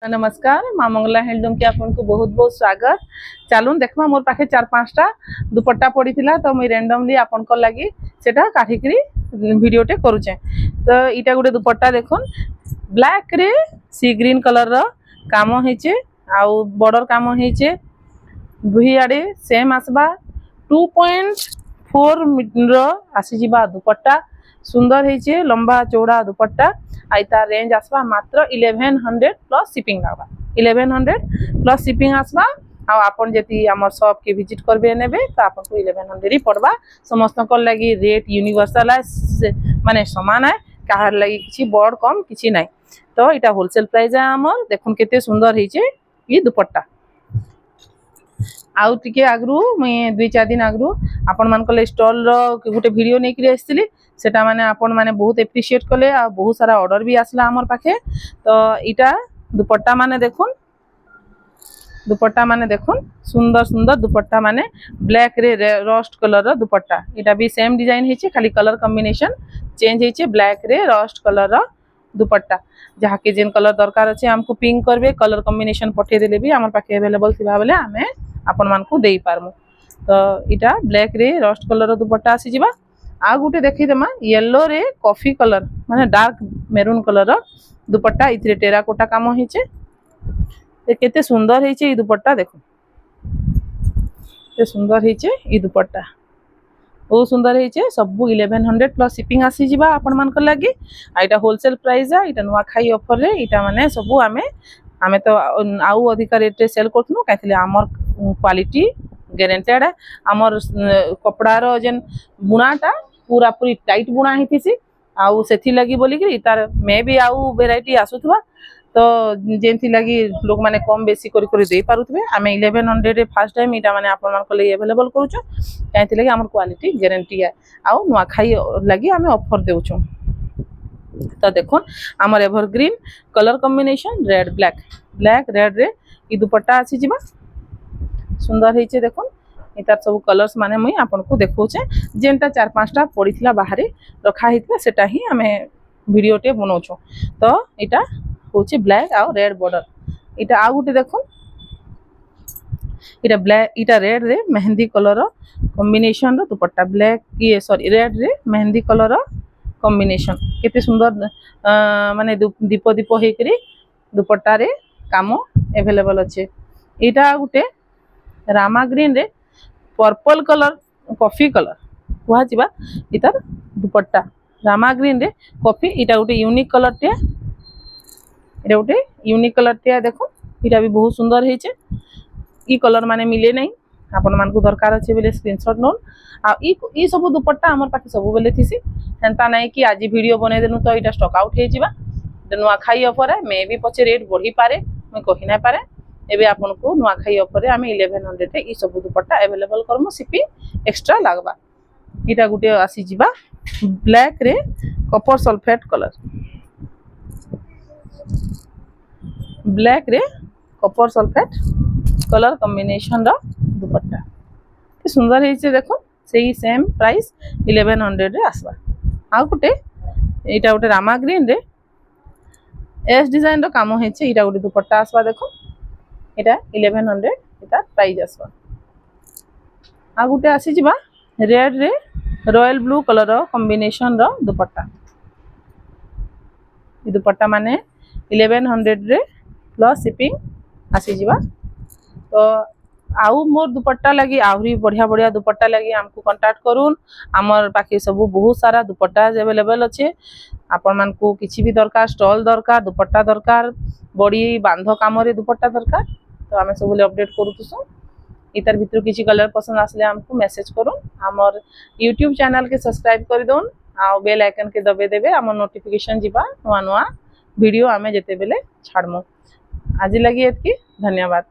नमस्कार माँ मंगला हैंडलूम के आपको बहुत बहुत स्वागत। चलून देखमा मोर पाखे 4-5टा दुपट्टा पड़ी थिला तो मुई रैंडमली आपन को लगी सेटा काठीकरी वीडियोटे करूचे। तो इटा गुटे दुपट्टा देखुन ब्लैक रे सी ग्रीन कलर रो काम हेचे आउ बॉर्डर काम हेचे दुही आड़े सेम आसबा 2.4 मीटर रो आसी जिबा दुपट्टा सुंदर हेचे लंबा चौड़ा दुपट्टा आई तार रेंज आसबा मात्र 1100 प्लस शिपिंग लागबा 1100 प्लस शिपिंग आसबा आ आपन जति हमर शॉप के विजिट करबे नेबे तो आपन को 1100 ही पड़बा। समस्त को लगी रेट यूनिवर्सल है माने समान है काहर लगी किछि बड़ कम किछि नै। तो इटा होलसेल प्राइस है हमर देखुन केते सुंदर हेचे ई दुपट्टा। आउ टिके आगरू मैं 2-4 दिन आगरू आपण मान को स्टॉल रो गुटे वीडियो नै करी आस्तिली सेटा माने आपण माने बहुत एप्रिशिएट कले आ बहुत सारा ऑर्डर भी आसला हमर पाखे। तो इटा दुपट्टा माने देखुन सुंदर सुंदर दुपट्टा माने ब्लैक रे रस्ट कलर रो दुपट्टा इटा भी सेम डिजाइन हेचे खाली कलर कॉम्बिनेशन चेंज हेचे ब्लैक रे रस्ट कलर रो दुपट्टा जहा के जेन कलर दरकार अछि हमको पिंक करबे कलर कॉम्बिनेशन पठे देले भी हमर पाखे अवेलेबल थिबा बेले हमें आपण मान को देई पारमु। तो इटा ब्लैक रे रस्ट कलर रो दुपट्टा आसी जिबा आ गुटे देखि देमा येलो रे कॉफी कलर माने डार्क मेरून कलर दुपट्टा इथरे टेराकोटा काम हेचे ए केते सुंदर हेचे ई दुपट्टा देखो के सुंदर हेचे ई दुपट्टा बहुत सुंदर हेचे सब 1100 प्लस शिपिंग आसी जिबा आपण मान को लागि आ इटा होलसेल प्राइस है इटा नुवा खाई ऑफर रे इटा माने सब आमे तो आउ अधिक रेट रे सेल करथनु काथिले हमर क्वालिटी गारंटेड है हमर कपड़ा रो जेन बुनाटा पूरा पूरी टाइट बुना हेतिसी आउ सेथि लगी बोली कि तार मे भी आउ वेराइटी आसुथबा तो जेंथि लगी लोग माने कम बेसी करी करी दे पारुथबे आमे 1100 रे फर्स्ट टाइम इटा माने आपन मान को ले अवेलेबल करूछु काहेति लगी हमर क्वालिटी गारंटी है आउ नुआ खाई लगी आमे ऑफर देउछु। तो देखो हमर evergreen colour combination red black red रे ई दुपट्टा आसी जिबा सुंदर हेचे देखो इतार सब कलर्स माने मुई आपन को देखौचे जेनटा 4-5टा पड़ीथिला बाहरे रखा हितला सेटा ही हमें वीडियोटे बनौछु। तो इटा होचे ब्लैक आ रेड बॉर्डर इटा आ गुटे देखो इटा ब्लैक इटा रेड रे मेहंदी कलर कॉम्बिनेशन रो दुपट्टा ब्लैक ये सॉरी रेड रे मेहंदी कलर कॉम्बिनेशन केते सुंदर माने दीप हे करी दुपट्टा रे काम अवेलेबल अच्छे। इटा गुटे रामा ग्रीन रे पर्पल कलर कॉफी कलर कुहा जिबा इतार दुपट्टा रामा ग्रीन रे कॉफी इटा गुटे यूनिक कलर टे देखो इटा भी बहुत सुंदर हेचे ई कलर माने मिले नहीं आपण मान को दरकार अछि बेले स्क्रीनशॉट नोन आ ई सब दुपट्टा हमर पाखे सब बेले थिसी हेंता नहीं कि आज वीडियो बने देनु तो इटा स्टॉक आउट हे जिबा नुआ खाई ऑफर है मे भी पछे रेट बढ़ी पारे मैं कहि ना पारे एबे आपन को नुआ खाई ऑफर रे हमें 1100 रे ई सब दुपट्टा अवेलेबल करमु शिपिंग एक्स्ट्रा लागबा। इटा गुटे आसी जिबा ब्लैक रे कॉपर सल्फेट कलर ब्लैक रे कॉपर सल्फेट कलर कॉम्बिनेशन रो दुपट्टा के सुंदर हेचे देखो सेही सेम प्राइस 1100 रे आसबा। आ गुटे इटा गुटे रामा ग्रीन रे एस डिजाइन रो काम हेचे इटा गुटे दुपट्टा आसबा देखो इटा 1100 इटा प्राइस आसबा। आ गुटे आसी जिबा रेड रे रॉयल ब्लू कलर कॉम्बिनेशन रो दुपट्टा ई दुपट्टा माने 1100 रे प्लस शिपिंग आसी जिबा। तो आउ मोर दुपट्टा लगी आहुरी बढ़िया बढ़िया दुपट्टा लगी हमको कांटेक्ट करूँ आमर पाखे सब बहुत सारा दुपट्टा अवेलेबल अच्छे आपण मान को किसी भी दरकार स्टॉल दरकार दुपट्टा दरकार बड़ी बांध काम रे दुपट्टा दरकार तो आमे सब अपडेट करूँ इतार भीतर किसी कलर पसंद आसले हमको मैसेज करूँ आमर यूट्यूब चैनल के सब्सक्राइब कर दउन आ बेल आइकन के दबे देबे आमर नोटिफिकेशन जिबा नुआ नुआ वीडियो आमे जेते बेले छाड़मु। आज लगी एतकी धन्यवाद।